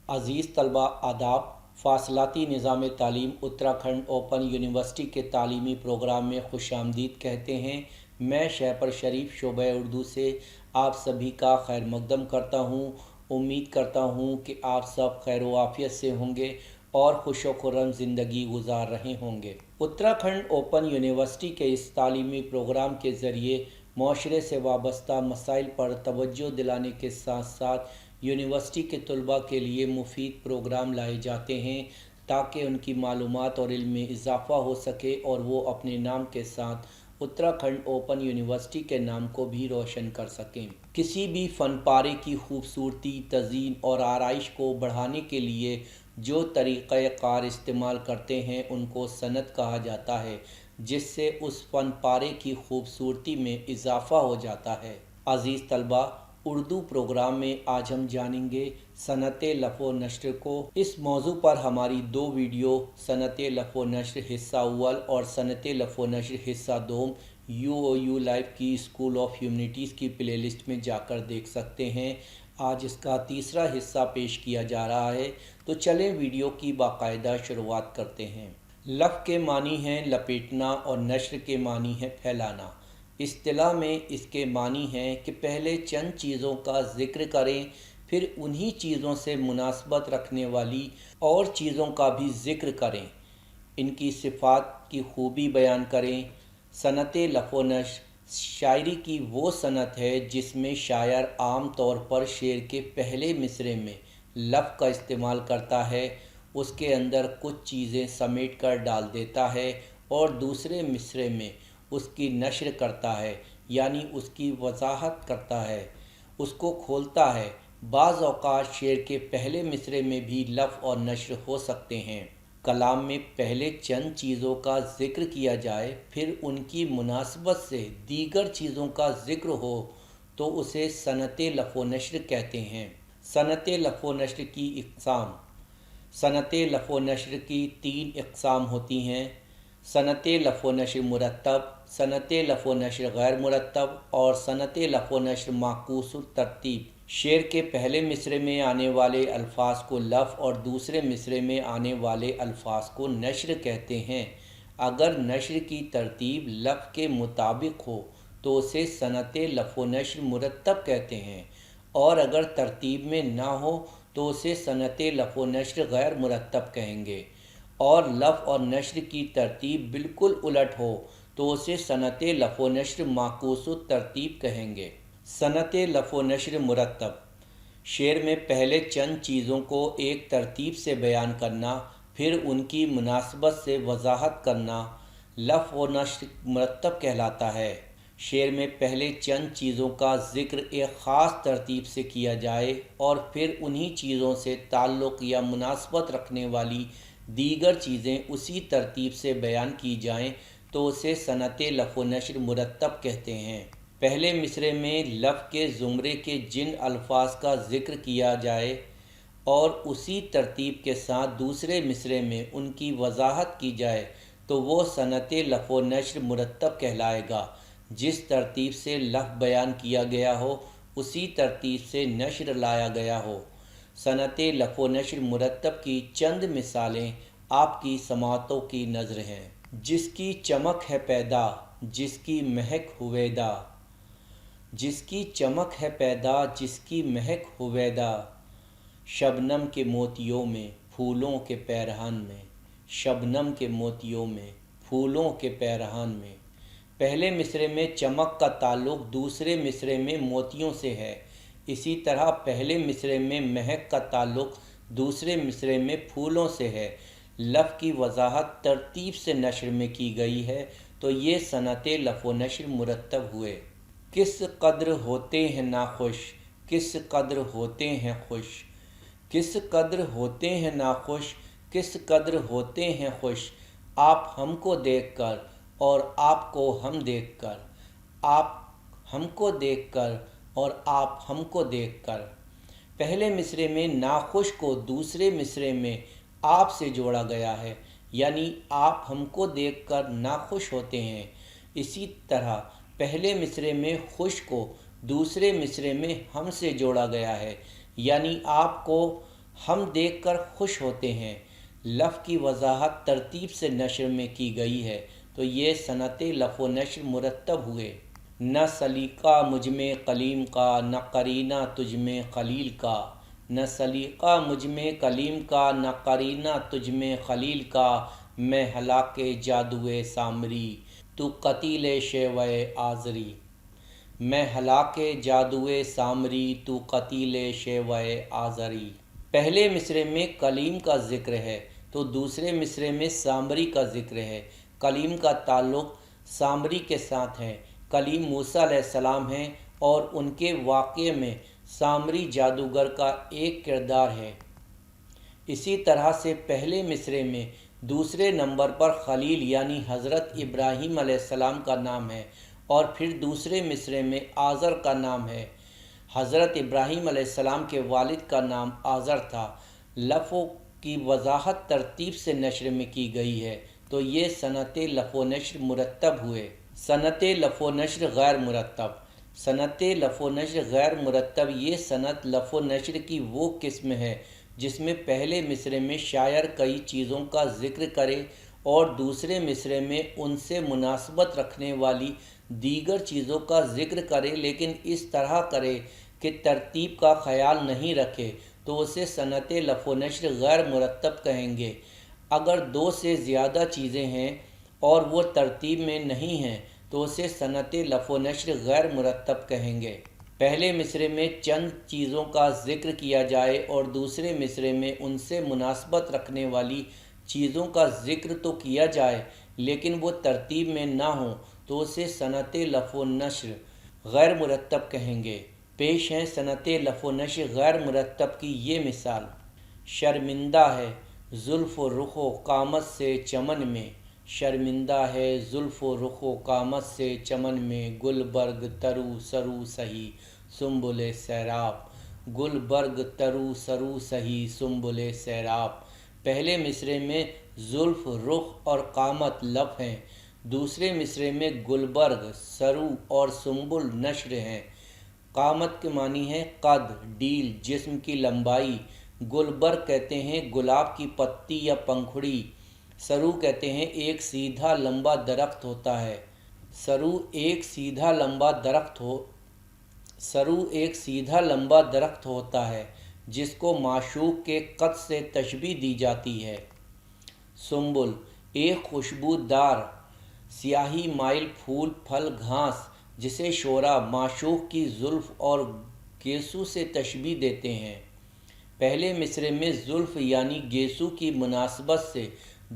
अज़ीज़ तलबा आदाब। फासलाती निज़ाम तालीम उत्तराखंड ओपन यूनिवर्सिटी के तालीमी प्रोग्राम में खुशामदीद कहते हैं। मैं शहपर शरीफ शोबा उर्दू से आप सभी का खैर मकदम करता हूँ। उम्मीद करता हूँ कि आप सब खैर वाफियत से होंगे और खुश व खुर्रम ज़िंदगी गुजार रहे होंगे। उत्तराखंड ओपन यूनिवर्सिटी के इस तालीमी प्रोग्राम के ज़रिए माशरे से वाबस्ता मसाइल पर तवज्जो दिलाने के साथ साथ यूनिवर्सिटी के तलबा के लिए मुफीद प्रोग्राम लाए जाते हैं ताकि उनकी मालूमात और इल्म में इजाफ़ा हो सके और वो अपने नाम के साथ उत्तराखंड ओपन यूनिवर्सिटी के नाम को भी रोशन कर सकें। किसी भी फ़न पारे की खूबसूरती, तज़ीन और आराइश को बढ़ाने के लिए जो तरीक़ाकार इस्तेमाल करते हैं उनको सनत कहा जाता है, जिससे उस फ़न पारे की खूबसूरती में इजाफ़ा हो जाता है। अज़ीज़ तलबा, उर्दू प्रोग्राम में आज हम जानेंगे सनत लफ़ो नश्र को। इस मौजू पर हमारी दो वीडियो सनत लफ़ो नश्र हिस्सा अव्वल और सनत लफ़ो नश्र हिस्सा दोम UOU लाइव की स्कूल ऑफ ह्यूमैनिटीज़ की प्लेलिस्ट में जाकर देख सकते हैं। आज इसका तीसरा हिस्सा पेश किया जा रहा है, तो चलें वीडियो की बाकायदा शुरुआत करते हैं। लफ़ के मानी हैं लपेटना और नश्र के मानी है फैलाना। इस्तिलाह में इसके मानी हैं कि पहले चंद चीज़ों का ज़िक्र करें, फिर उन्हीं चीज़ों से मुनासबत रखने वाली और चीज़ों का भी ज़िक्र करें, इनकी सिफ़ात की खूबी बयान करें। सनत लफ़ो नश्र शायरी की वो सनत है जिसमें शायर आम तौर पर शेर के पहले मिसरे में लफ़ का इस्तेमाल करता है, उसके अंदर कुछ चीज़ें समेट कर डाल देता है और दूसरे मिसरे में उसकी नश्र करता है, यानी उसकी वजाहत करता है, उसको खोलता है। बाज़ औक़ात शेर के पहले मिसरे में भी लफ़ और नश्र हो सकते हैं। कलाम में पहले चंद चीज़ों का ज़िक्र किया जाए, फिर उनकी मुनासबत से दीगर चीज़ों का ज़िक्र हो तो उसे सनत लफ़ो नश्र कहते हैं। सनत लफ़ो नश्र की इक़साम। सनत लफ़ो नश्र की 3 इक़साम होती हैं: सनत लफ़ो नश्र मुरत्तब, सनत लफ़ो नश्र गैर मुरत्तब और सनत लफ़ो नश्र माकूसुत तरतीब। शेर के पहले मिसरे में आने वाले अल्फाज को लफ़ और दूसरे मिसरे में आने वाले अल्फाज को नश्र कहते हैं। अगर नश्र की तरतीब लफ़ के मुताबिक हो तो उसे सनत लफ़ो नश्र मुरत्तब कहते हैं, और अगर तरतीब में ना हो तो उसे सनत लफ़ो नश्र गैर मुरत्तब कहेंगे, और लफ़ और नश्र की तरतीब बिल्कुल उलट हो तो उसे सनत लफ़ो नश्र माकूसुत तरतीब कहेंगे। सनत लफ़ो नश्र मुरत्तब। शेर में पहले चंद चीज़ों को एक तरतीब से बयान करना, फिर उनकी मुनासबत से वजाहत करना लफ़ व नश्र मुरत्तब कहलाता है। शेर में पहले चंद चीज़ों का ज़िक्र एक ख़ास तरतीब से किया जाए और फिर उन्हीं चीज़ों से ताल्लुक़ या मुनासबत रखने वाली दीगर चीज़ें उसी तरतीब से बयान की जाएं तो उसे सनत लफ़ो नश्र मुरत्तब कहते हैं। पहले मिसरे में लफ़ के ज़ुमरे के जिन अल्फाज का ज़िक्र किया जाए और उसी तरतीब के साथ दूसरे मिसरे में उनकी वजाहत की जाए तो वो सनत लफ़ो नश्र मुरत्तब कहलाएगा। जिस तरतीब से लफ़ बयान किया गया हो उसी तरतीब से नश्र लाया गया हो। सनत लफ़ो नश्र मुरत्तब की चंद मिसालें आपकी समातों की नज़र हैं। जिसकी चमक है पैदा, जिसकी महक हुवैदा, जिसकी चमक है पैदा, जिसकी महक हुवैदा, शबनम के मोतियों में फूलों के पैरहन में, शबनम के मोतियों में फूलों के पैरहन में। पहले मिसरे में चमक का ताल्लुक़ दूसरे मिसरे में मोतियों से है। इसी तरह पहले मिसरे में महक का ताल्लुक़ दूसरे मिसरे में फूलों से है। लफ़ की वजाहत तरतीब से नश्र में की गई है तो ये सनत लफ़ो नश्र मुरत्तब हुए। किस कद्र होते हैं नाखुश, किस कद्र होते हैं खुश, किस कद्र होते हैं नाखुश, किस कद्र होते हैं खुश, आप हमको देखकर और आपको हम देखकर, आप हमको देखकर और आप हमको देखकर। पहले मिसरे में नाखुश को दूसरे मिसरे में आप से जोड़ा गया है, यानी आप हमको देखकर नाखुश होते हैं। इसी तरह पहले मिसरे में खुश को दूसरे मिसरे में हम से जोड़ा गया है, यानी आपको ہم دیکھ کر خوش ہوتے ہیں۔ لفظ کی وضاحت ترتیب سے نشر میں کی گئی ہے تو یہ صنعت لف و نشر مرتب ہوئے۔ نہ سلیقہ مجھ میں کلیم کا، نہ قرینہ تجھ میں خلیل کا۔ نہ سلیقہ مجھ میں کلیم کا، نہ قرینہ تجھ میں خلیل کا۔ میں ہلاک جادوئے سامری، تو قتیل شیوہ آزری۔ میں ہلاک جادوئے سامری، تو قتیل شیوہ آزری۔ پہلے مصرعے میں کلیم کا ذکر ہے تو دوسرے مصرعے میں سامری کا ذکر ہے۔ کلیم کا تعلق سامری کے ساتھ ہے۔ کلیم موسیٰ علیہ السلام ہیں اور ان کے واقعے میں سامری جادوگر کا ایک کردار ہے۔ اسی طرح سے پہلے مصرعے میں دوسرے نمبر پر خلیل یعنی حضرت ابراہیم علیہ السلام کا نام ہے اور پھر دوسرے مصرعے میں آزر کا نام ہے۔ حضرت ابراہیم علیہ السلام کے والد کا نام آزر تھا۔ لفظوں کی وضاحت ترتیب سے نشر میں کی گئی ہے تو یہ صنعت لف و نشر مرتب ہوئے۔ صنعت لف و نشر غیر مرتب۔ صنعت لف و نشر غیر مرتب یہ صنعت لف و نشر کی وہ قسم ہے جس میں پہلے مصرعے میں شاعر کئی چیزوں کا ذکر کرے اور دوسرے مصرعے میں ان سے مناسبت رکھنے والی دیگر چیزوں کا ذکر کرے، لیکن اس طرح کرے کہ ترتیب کا خیال نہیں رکھے تو اسے صنعت لف و نشر غیر مرتب کہیں گے۔ اگر دو سے زیادہ چیزیں ہیں اور وہ ترتیب میں نہیں ہیں تو اسے صنعت لف و نشر غیر مرتب کہیں گے۔ پہلے مصرعے میں چند چیزوں کا ذکر کیا جائے اور دوسرے مصرعے میں ان سے مناسبت رکھنے والی چیزوں کا ذکر تو کیا جائے لیکن وہ ترتیب میں نہ ہوں تو اسے صنعت لف و نشر غیر مرتب کہیں گے۔ پیش ہے صنعت لف و نشر غیر مرتب کی یہ مثال۔ شرمندہ ہے زلف و رخ و قامت سے چمن میں، شرمندہ ہے زلف و رخ و قامت سے چمن میں، گل برگ ترو سرو سہی سنبل سیراب، گل برگ ترو سرو سہی سنبل سیراب۔ پہلے مصرعے میں زلف، رخ اور قامت لف ہیں، دوسرے مصرعے میں گلبرگ، سرو اور سنبل نشر ہیں۔ قامت کے معنی ہے قد، ڈیل، جسم کی لمبائی۔ گلبرگ کہتے ہیں گلاب کی پتی یا پنکھڑی۔ سرو کہتے ہیں ایک سیدھا لمبا درخت ہوتا ہے۔ سرو ایک سیدھا لمبا درخت ہوتا ہے جس کو معشوق کے قد سے تشبیہ دی جاتی ہے۔ سنبل ایک خوشبودار سیاہی مائل پھول پھل گھاس جسے شعراء معشوق کی زلف اور گیسو سے تشبیہ دیتے ہیں۔ پہلے مصرعے میں زلف یعنی گیسو کی مناسبت سے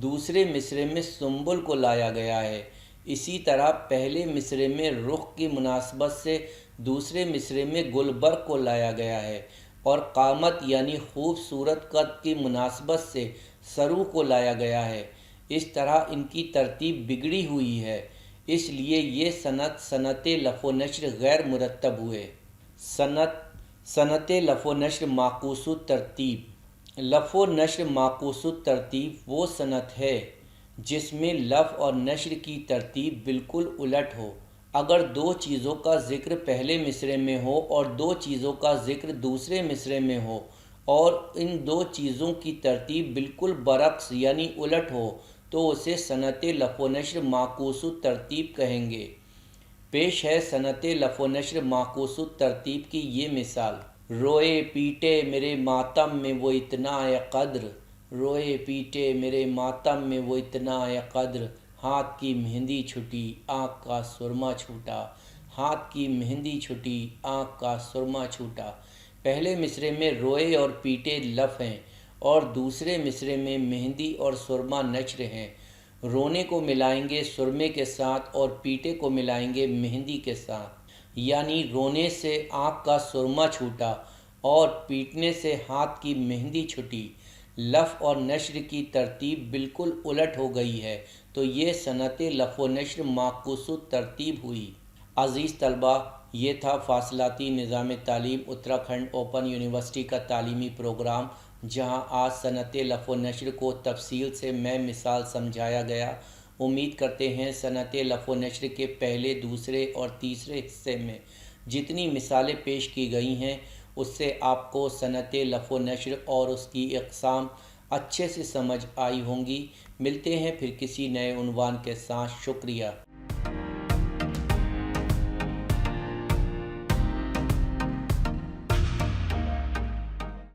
دوسرے مصرعے میں سنبل کو لایا گیا ہے۔ اسی طرح پہلے مصرعے میں رخ کی مناسبت سے دوسرے مصرعے میں گلبرگ کو لایا گیا ہے اور قامت یعنی خوبصورت قد کی مناسبت سے سرو کو لایا گیا ہے۔ اس طرح ان کی ترتیب بگڑی ہوئی ہے، اس لیے یہ صنعت لف و نشر غیر مرتب ہوئے۔ صنعت لف و نشر معکوس الترتیب۔ لف و نشر معکوس الترتیب وہ صنعت ہے جس میں لفظ اور نشر کی ترتیب بالکل الٹ ہو۔ اگر دو چیزوں کا ذکر پہلے مصرعے میں ہو اور دو چیزوں کا ذکر دوسرے مصرعے میں ہو اور ان دو چیزوں کی ترتیب بالکل برعکس یعنی الٹ ہو تو اسے صنعت لف و نشر معکوس الترتیب کہیں گے۔ پیش ہے صنعت لف و نشر معکوس الترتیب کی یہ مثال۔ روئے پیٹے میرے ماتم میں وہ اتنا قدر، روئے پیٹے میرے ماتم میں وہ اتنا قدر، ہاتھ کی مہندی چھٹی آنکھ کا سرما چھوٹا، ہاتھ کی مہندی چھٹی آنکھ کا سرما چھوٹا۔ پہلے مصرعے میں روئے اور پیٹے لف ہیں اور دوسرے مصرعے میں مہندی اور سرما نشر ہیں۔ رونے کو ملائیں گے سرمے کے ساتھ اور پیٹے کو ملائیں گے مہندی کے ساتھ، یعنی رونے سے آنکھ کا سرما چھوٹا اور پیٹنے سے ہاتھ کی مہندی چھٹی۔ لفظ اور نشر کی ترتیب بالکل الٹ ہو گئی ہے تو یہ صنعت لف و نشر معکوس الترتیب ہوئی۔ عزیز طلباء، یہ تھا فاصلاتی نظام تعلیم اتراکھنڈ اوپن یونیورسٹی کا تعلیمی پروگرام جہاں آج صنعت لف و نشر کو تفصیل سے میں مثال سمجھایا گیا۔ امید کرتے ہیں صنعت لف و نشر کے پہلے، دوسرے اور تیسرے حصے میں جتنی مثالیں پیش کی گئی ہیں اس سے آپ کو صنعت لف و نشر اور اس کی اقسام اچھے سے سمجھ آئی ہوں گی۔ ملتے ہیں پھر کسی نئے عنوان کے ساتھ۔ شکریہ۔